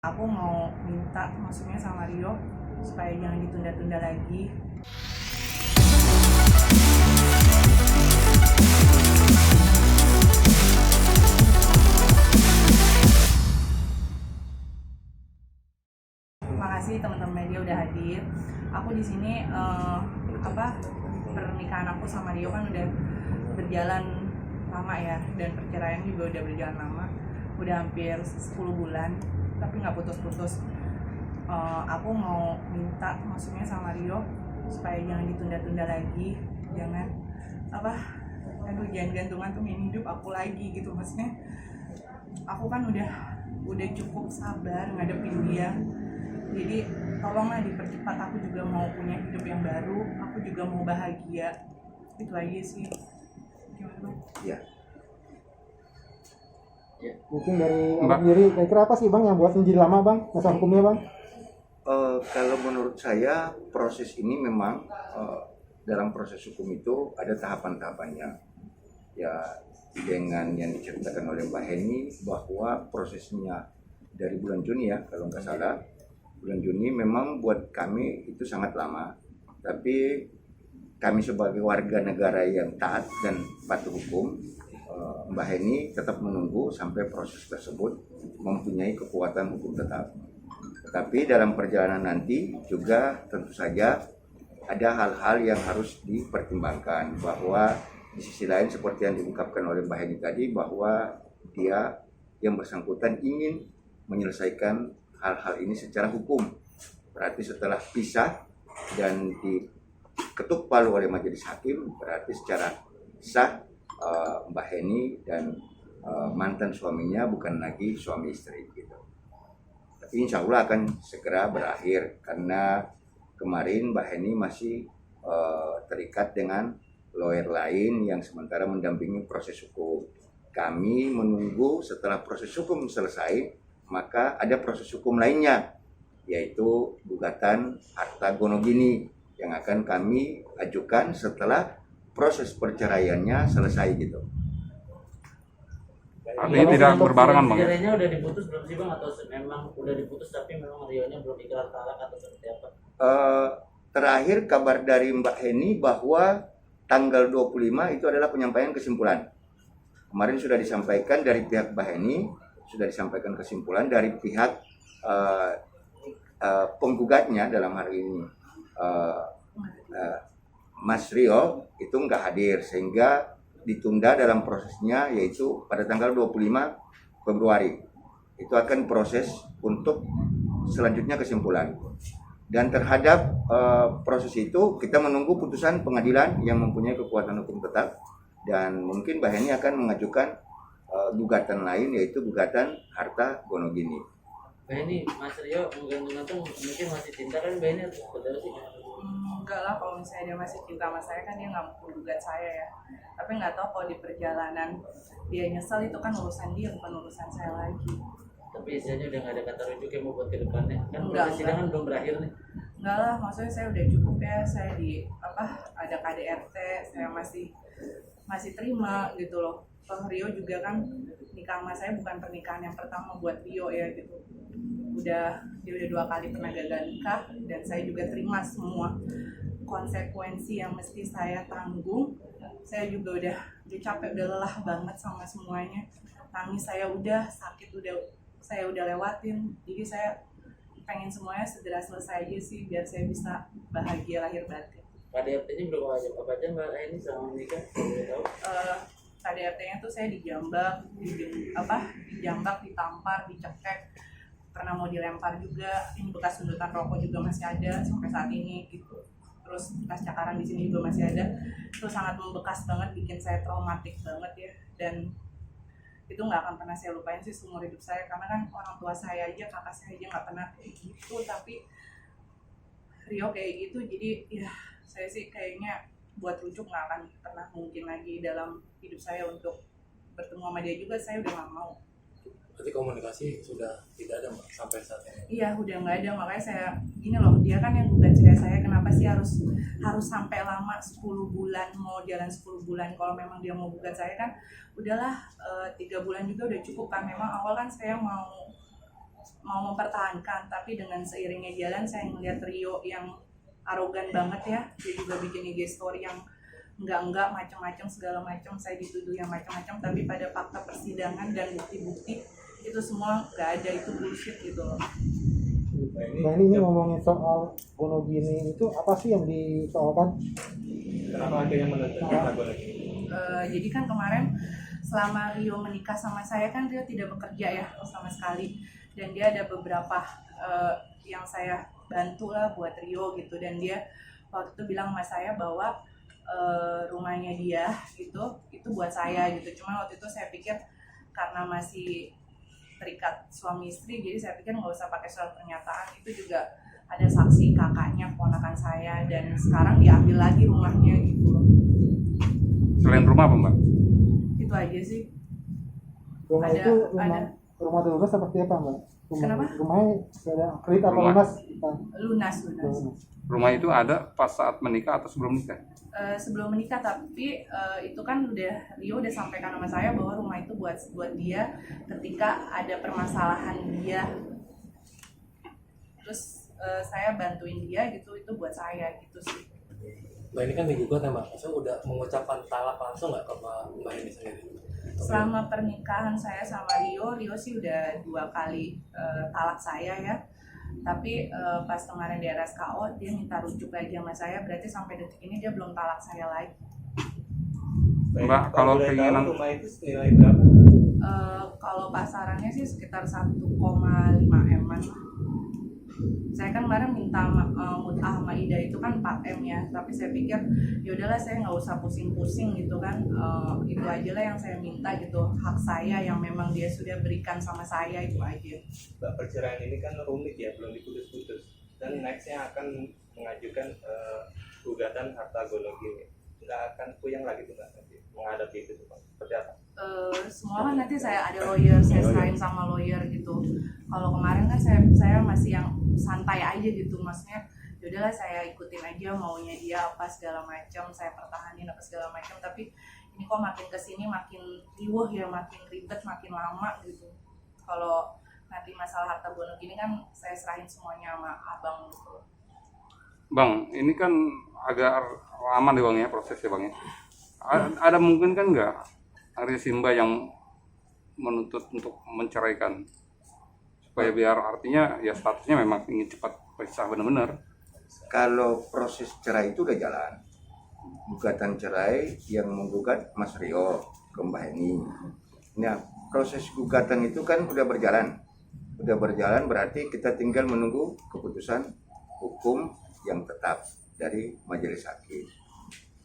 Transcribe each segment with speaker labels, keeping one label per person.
Speaker 1: Aku mau minta maksudnya sama Rio supaya jangan ditunda-tunda lagi. Makasih teman-teman media udah hadir. Aku di sini pernikahan aku sama Rio kan udah berjalan lama ya, dan perceraian juga udah berjalan lama, udah hampir 10 bulan tapi nggak putus-putus. Aku mau minta maksudnya sama Rio supaya jangan ditunda-tunda lagi, jangan jangan gantungan tuh main hidup aku lagi gitu. Maksudnya aku kan udah cukup sabar ngadepin dia, jadi tolonglah dipercepat. Aku juga mau punya hidup yang baru, aku juga mau bahagia, itu aja sih. Gimana?
Speaker 2: Ya.
Speaker 3: Mungkin dari Abang sendiri, kira-kira apa sih Bang yang buat menjadi lama Bang, masa hukumnya Bang?
Speaker 2: Kalau menurut saya proses ini memang dalam proses hukum itu ada tahapan-tahapannya. Ya, dengan yang diceritakan oleh Mbak Heni bahwa prosesnya dari bulan Juni ya, kalau nggak salah, bulan Juni memang buat kami itu sangat lama. Tapi kami sebagai warga negara yang taat dan patuh hukum, Mbak Heni tetap menunggu sampai proses tersebut mempunyai kekuatan hukum tetap. Tetapi dalam perjalanan nanti juga tentu saja ada hal-hal yang harus dipertimbangkan, bahwa di sisi lain seperti yang diungkapkan oleh Mbak Heni tadi, bahwa dia yang bersangkutan ingin menyelesaikan hal-hal ini secara hukum. Berarti setelah pisah dan diketuk palu oleh majelis hakim, berarti secara sah Mbak Heni dan mantan suaminya bukan lagi suami istri gitu. Tapi insya Allah akan segera berakhir, karena kemarin Mbak Heni masih terikat dengan lawyer lain yang sementara mendampingi proses hukum. Kami menunggu setelah proses hukum selesai, maka ada proses hukum lainnya, yaitu gugatan harta gonogini yang akan kami ajukan setelah proses perceraiannya selesai gitu.
Speaker 4: Artinya tidak berbarengan Bang?
Speaker 5: Cerainya udah diputus belum sih Bang, atau memang udah diputus tapi memang Rio-nya belum ikrar talak atau seperti apa?
Speaker 2: Terakhir kabar dari Mbak Heni bahwa tanggal 25 itu adalah penyampaian kesimpulan. Kemarin sudah disampaikan dari pihak Mbak Heni, sudah disampaikan kesimpulan dari pihak penggugatnya dalam hari ini. Mas Rio itu nggak hadir, sehingga ditunda dalam prosesnya, yaitu pada tanggal 25 Februari. Itu akan proses untuk selanjutnya kesimpulan. Dan terhadap proses itu kita menunggu putusan pengadilan yang mempunyai kekuatan hukum tetap, dan mungkin Mbak Heni akan mengajukan gugatan lain, yaitu gugatan harta gonogini.
Speaker 5: Mbak Heni, Mas Rio menggantungkan tuh mungkin masih cinta kan Mbak Heni, atau seperti apa sih?
Speaker 1: Enggak lah, kalau misalnya dia masih cinta sama saya kan dia nggak mau gugat saya ya. Tapi nggak tahu kalau di perjalanan dia nyesel, itu kan urusan dia, bukan urusan saya lagi.
Speaker 5: Tapi istilahnya udah nggak ada kata rujuk yang mau buat ke depannya kan?
Speaker 1: Enggak,
Speaker 5: proses sidang kan belum berakhir nih.
Speaker 1: Enggak lah, maksudnya saya udah cukup ya, saya ada KDRT, saya masih terima gitu loh. Toh Rio juga kan nikah sama saya bukan pernikahan yang pertama buat Rio ya gitu. Dia udah 2 kali pernah gagal nikah, dan saya juga terima semua konsekuensi yang mesti saya tanggung. Saya juga udah capek, udah lelah banget sama semuanya. Nangis saya udah, sakit saya udah lewatin. Jadi saya pengen semuanya segera selesai aja sih, biar saya bisa bahagia lahir batin.
Speaker 5: KDRT-nya belum apa aja Mbak Heni sama nikah? Tahu?
Speaker 1: KDRT-nya tuh saya dijambak, ditampar, dicekek, pernah mau dilempar juga. Ini bekas sundutan rokok juga masih ada sampai saat ini gitu. Terus bekas cakaran di sini juga masih ada. Itu sangat membekas banget, bikin saya traumatik banget ya. Dan itu nggak akan pernah saya lupain sih seumur hidup saya, karena kan orang tua saya aja, kakak saya aja nggak pernah kayak gitu, tapi Rio kayak gitu. Jadi ya saya sih kayaknya buat rujuk nggak akan pernah mungkin lagi dalam hidup saya untuk bertemu sama dia juga. Saya udah nggak mau.
Speaker 6: Berarti komunikasi sudah tidak ada Mbak sampai saat ini?
Speaker 1: Iya, udah nggak ada. Makanya saya gini loh, dia kan yang gugat cerai saya, kenapa sih harus sampai lama 10 bulan, mau jalan 10 bulan. Kalau memang dia mau gugat saya kan udahlah, 3 bulan juga udah cukup kan. Memang awal kan saya mau mau mempertahankan, tapi dengan seiringnya jalan saya ngeliat Rio yang arogan banget ya, dia juga bikin IG story yang enggak macam-macam segala macam, saya dituduh yang macam-macam, tapi pada fakta persidangan dan bukti-bukti itu semua nggak ada, itu bullshit gitu loh.
Speaker 3: Nah ini ngomongin soal Gonogini itu apa sih yang disoalkan?
Speaker 6: Kenapa akhirnya menuntut lagu lagi?
Speaker 1: Jadi kan kemarin selama Rio menikah sama saya kan Rio tidak bekerja ya sama sekali, dan dia ada beberapa yang saya bantu lah buat Rio gitu, dan dia waktu itu bilang sama saya bahwa rumahnya dia itu buat saya gitu. Cuma waktu itu saya pikir karena masih terikat suami istri, jadi saya pikir nggak usah pakai surat pernyataan, itu juga ada saksi kakaknya ponakan saya, dan sekarang diambil lagi rumahnya gitu loh.
Speaker 4: Selain rumah apa Mbak?
Speaker 1: Itu aja sih.
Speaker 3: Rumah
Speaker 1: Ada-
Speaker 3: itu
Speaker 1: ada.
Speaker 3: rumah lunas seperti apa mbak?
Speaker 1: Kenapa?
Speaker 3: Rumahnya ada kredit atau
Speaker 4: Rumah.
Speaker 3: lunas?
Speaker 1: Lunas.
Speaker 4: Rumah itu ada pas saat menikah atau sebelum nikah?
Speaker 1: Sebelum menikah, tapi itu kan Rio udah sampaikan sama saya bahwa rumah itu buat dia ketika ada permasalahan dia, terus saya bantuin dia gitu, itu buat saya gitu sih.
Speaker 6: Mbak ini kan digugat ya Mbak, maksudnya udah mengucapkan talak langsung nggak ke Mbak ini sendiri?
Speaker 1: Selama pernikahan saya sama Rio sih udah 2 kali talak saya ya, tapi pas kemarin di RSKO dia minta rujuk lagi sama saya, berarti sampai detik ini dia belum talak saya lagi.
Speaker 4: Mbak, kalau
Speaker 7: boleh tahu
Speaker 4: keinginan
Speaker 7: rumah itu senilai berapa?
Speaker 1: Kalau pasarannya sih sekitar 1,5 M-an. Saya kan kemarin minta mut'ah sama Ida itu kan 4 M ya, tapi saya pikir ya udahlah saya nggak usah pusing-pusing gitu kan, itu aja lah yang saya minta gitu, hak saya yang memang dia sudah berikan sama saya, itu aja.
Speaker 7: Mbak, perceraian ini kan rumit ya, belum diputus-putus, dan nextnya akan mengajukan gugatan harta gonogini. Nggak akan puyeng lagi tuh Mbak nanti menghadapi itu tuh Pak. Seperti apa?
Speaker 1: Semua kan nanti saya ada lawyer, saya serahin sama lawyer gitu. Kalau kemarin kan saya masih yang santai aja gitu, maksudnya yaudahlah saya ikutin aja maunya dia apa segala macam, saya pertahanin apa segala macam, tapi ini kok makin kesini makin riuh ya, makin ribet, makin lama gitu. Kalau nanti masalah harta gono gini kan saya serahin semuanya sama abang gitu.
Speaker 4: Bang, ini kan agak lama nih Bang ya prosesnya Bang ya. Ada mungkin kan nggak Arya Simba yang menuntut untuk menceraikan supaya biar artinya ya statusnya memang ingin cepat pisah benar-benar.
Speaker 2: Kalau proses cerai itu udah jalan, gugatan cerai yang menggugat Mas Rio ke Mbak Heni. Nah, proses gugatan itu kan udah berjalan berarti kita tinggal menunggu keputusan hukum yang tetap dari majelis hakim.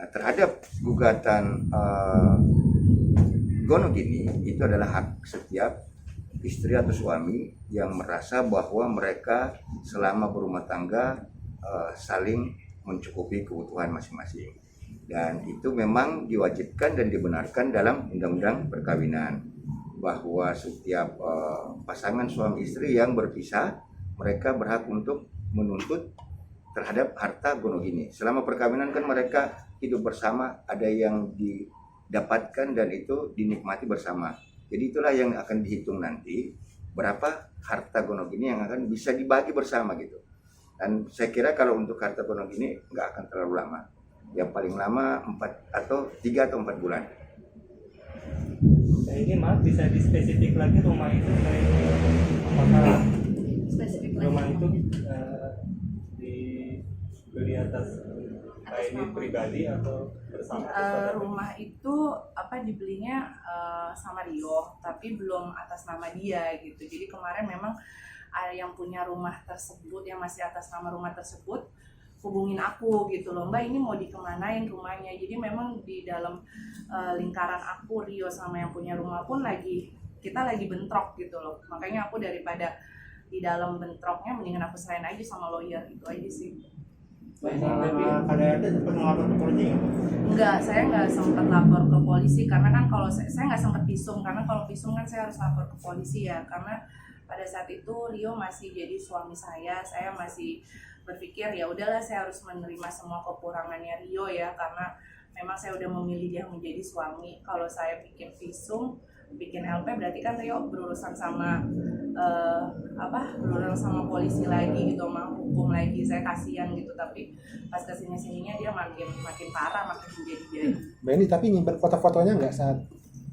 Speaker 2: Nah, terhadap gugatan gonogini itu adalah hak setiap istri atau suami yang merasa bahwa mereka selama berumah tangga saling mencukupi kebutuhan masing-masing, dan itu memang diwajibkan dan dibenarkan dalam undang-undang perkawinan bahwa setiap pasangan suami istri yang berpisah mereka berhak untuk menuntut terhadap harta gonogini. Selama perkawinan kan mereka hidup bersama, ada yang didapatkan dan itu dinikmati bersama. Jadi itulah yang akan dihitung nanti berapa harta gonogini yang akan bisa dibagi bersama gitu. Dan saya kira kalau untuk harta gonogini nggak akan terlalu lama. Yang paling lama 3 atau 4 bulan.
Speaker 7: Nah ini maaf bisa dispesifik lagi rumah itu apakah
Speaker 1: Spesifik
Speaker 7: rumah
Speaker 1: lagi.
Speaker 7: itu dibeli atas ini pribadi atau bersama?
Speaker 1: Rumah itu dibelinya sama Rio, tapi belum atas nama dia gitu. Jadi kemarin memang ada yang punya rumah tersebut, yang masih atas nama rumah tersebut, hubungin aku gitu loh, Mbak ini mau dikemanain rumahnya. Jadi memang di dalam lingkaran aku, Rio sama yang punya rumah pun kita lagi bentrok gitu loh. Makanya aku daripada di dalam bentroknya mendingan aku serahin aja sama lawyer, itu aja sih.
Speaker 3: KDRT sempat melapor ke polisi nggak?
Speaker 1: Enggak, saya nggak sempat lapor ke polisi karena kan kalau saya nggak sempat visum, karena kalau visum kan saya harus lapor ke polisi ya, karena pada saat itu Rio masih jadi suami saya masih berpikir ya udahlah saya harus menerima semua kekurangannya Rio ya, karena memang saya udah memilih dia menjadi suami. Kalau saya bikin visum, bikin LP berarti kan Rio berurusan sama berurusan sama polisi lagi gitu, sama hukum lagi, saya kasihan gitu. Tapi pas kesini sininya dia makin parah, makin menjadi
Speaker 3: Mbak ini tapi nyimpen foto-fotonya nggak saat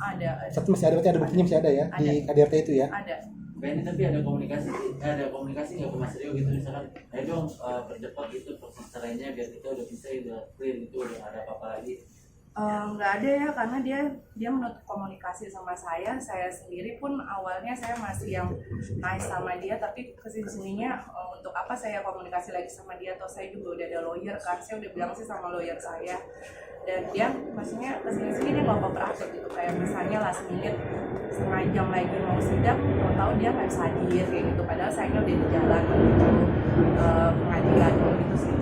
Speaker 1: ada
Speaker 3: masih ada, berarti ada buktinya masih ada ya di KDRT itu ya?
Speaker 1: ada.
Speaker 5: Ini tapi ada komunikasi nggak ke Mas Rio gitu, misalkan ayo dong berdebat gitu proses cerainya biar kita udah bisa udah clear gitu, udah nggak ada apa-apa lagi.
Speaker 1: Nggak ada ya, karena dia menutup komunikasi sama saya sendiri pun awalnya saya masih yang nice sama dia, tapi kesini-sininya untuk apa saya komunikasi lagi sama dia, atau saya juga udah ada lawyer kan, saya udah bilang sih sama lawyer saya, dan dia maksudnya kesini-sini dia nggak kooperatif gitu, kayak misalnya last minute setengah jam lagi mau sidang, tahu dia nggak bisa hadir kayak gitu, padahal sayanya udah di jalan menuju pengadilan gitu sih.